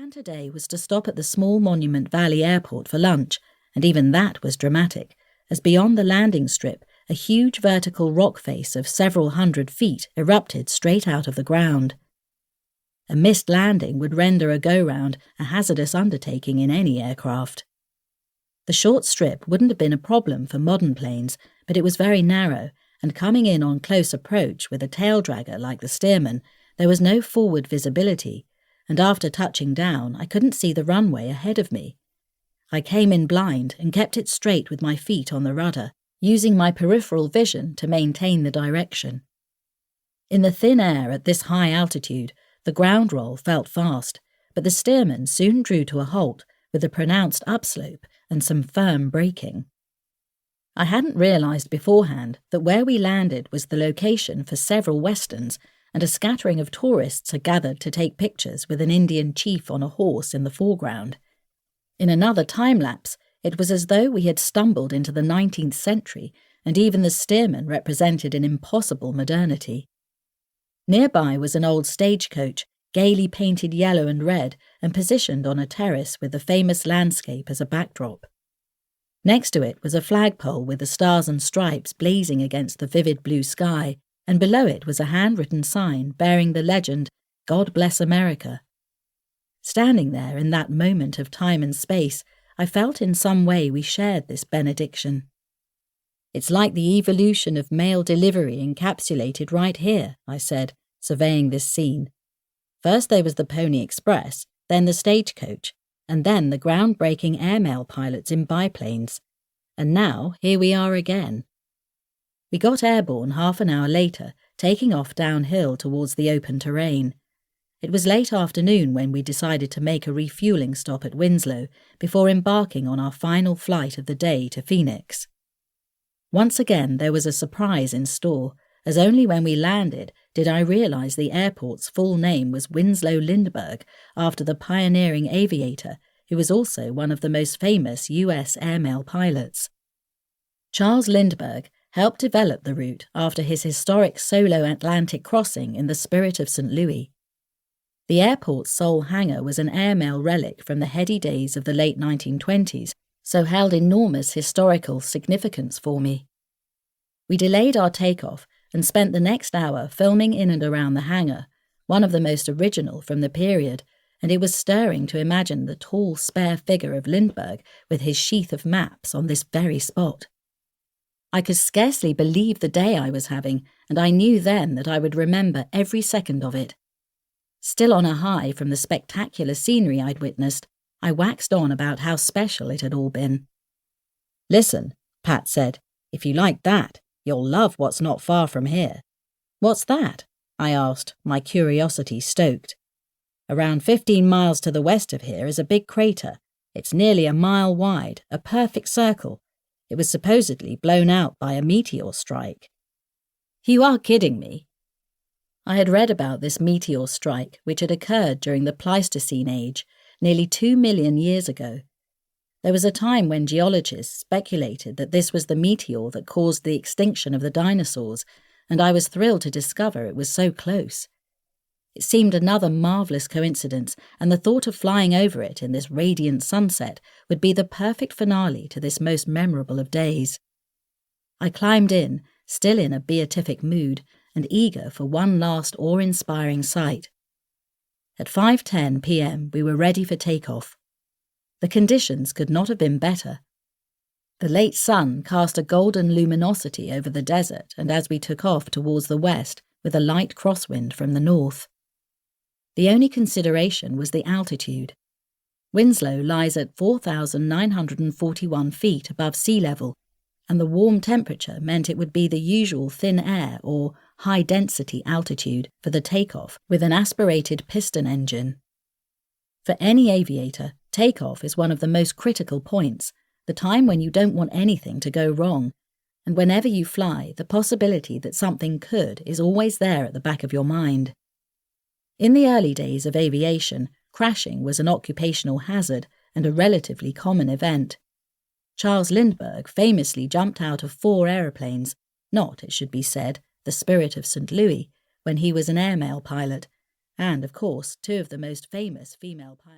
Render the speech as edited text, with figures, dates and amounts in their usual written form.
plan today was to stop at the small Monument Valley Airport for lunch, and even that was dramatic, as beyond the landing strip, a huge vertical rock face of several hundred feet erupted straight out of the ground. A missed landing would render a go-round a hazardous undertaking in any aircraft. The short strip wouldn't have been a problem for modern planes, but it was very narrow, and coming in on close approach with a tail-dragger like the Stearman, there was no forward visibility, and after touching down, I couldn't see the runway ahead of me. I came in blind and kept it straight with my feet on the rudder, using my peripheral vision to maintain the direction. In the thin air at this high altitude, the ground roll felt fast, but the Stearman soon drew to a halt with a pronounced upslope and some firm braking. I hadn't realised beforehand that where we landed was the location for several westerns, and a scattering of tourists had gathered to take pictures with an Indian chief on a horse in the foreground. In another time-lapse, it was as though we had stumbled into the 19th century, and even the Stearman represented an impossible modernity. Nearby was an old stagecoach, gaily painted yellow and red, and positioned on a terrace with the famous landscape as a backdrop. Next to it was a flagpole with the stars and stripes blazing against the vivid blue sky, and below it was a handwritten sign bearing the legend, "God Bless America." Standing there in that moment of time and space, I felt in some way we shared this benediction. "It's like the evolution of mail delivery encapsulated right here," I said, surveying this scene. First there was the Pony Express, then the stagecoach, and then the groundbreaking airmail pilots in biplanes. And now here we are again. We got airborne half an hour later, taking off downhill towards the open terrain. It was late afternoon when we decided to make a refuelling stop at Winslow before embarking on our final flight of the day to Phoenix. Once again there was a surprise in store, as only when we landed did I realise the airport's full name was Winslow Lindbergh, after the pioneering aviator who was also one of the most famous US airmail pilots. Charles Lindbergh helped develop the route after his historic solo Atlantic crossing in the Spirit of St. Louis. The airport's sole hangar was an airmail relic from the heady days of the late 1920s, so held enormous historical significance for me. We delayed our takeoff and spent the next hour filming in and around the hangar, one of the most original from the period, and it was stirring to imagine the tall, spare figure of Lindbergh with his sheath of maps on this very spot. I could scarcely believe the day I was having, and I knew then that I would remember every second of it. Still on a high from the spectacular scenery I'd witnessed, I waxed on about how special it had all been. "Listen," Pat said, "if you like that, you'll love what's not far from here." "What's that?" I asked, my curiosity stoked. "Around 15 miles to the west of here is a big crater. It's nearly a mile wide, a perfect circle. It was supposedly blown out by a meteor strike." "You are kidding me." I had read about this meteor strike, which had occurred during the Pleistocene age, nearly 2 million years ago. There was a time when geologists speculated that this was the meteor that caused the extinction of the dinosaurs, and I was thrilled to discover it was so close. It seemed another marvellous coincidence, and the thought of flying over it in this radiant sunset would be the perfect finale to this most memorable of days. I climbed in, still in a beatific mood, and eager for one last awe-inspiring sight. At 5:10 p.m. we were ready for takeoff. The conditions could not have been better. The late sun cast a golden luminosity over the desert, and as we took off towards the west, with a light crosswind from the north. The only consideration was the altitude. Winslow lies at 4,941 feet above sea level, and the warm temperature meant it would be the usual thin air or high-density altitude for the takeoff with an aspirated piston engine. For any aviator, takeoff is one of the most critical points, the time when you don't want anything to go wrong, and whenever you fly, the possibility that something could is always there at the back of your mind. In the early days of aviation, crashing was an occupational hazard and a relatively common event. Charles Lindbergh famously jumped out of 4 aeroplanes, not, it should be said, the Spirit of St. Louis, when he was an airmail pilot, and, of course, 2 of the most famous female pilots.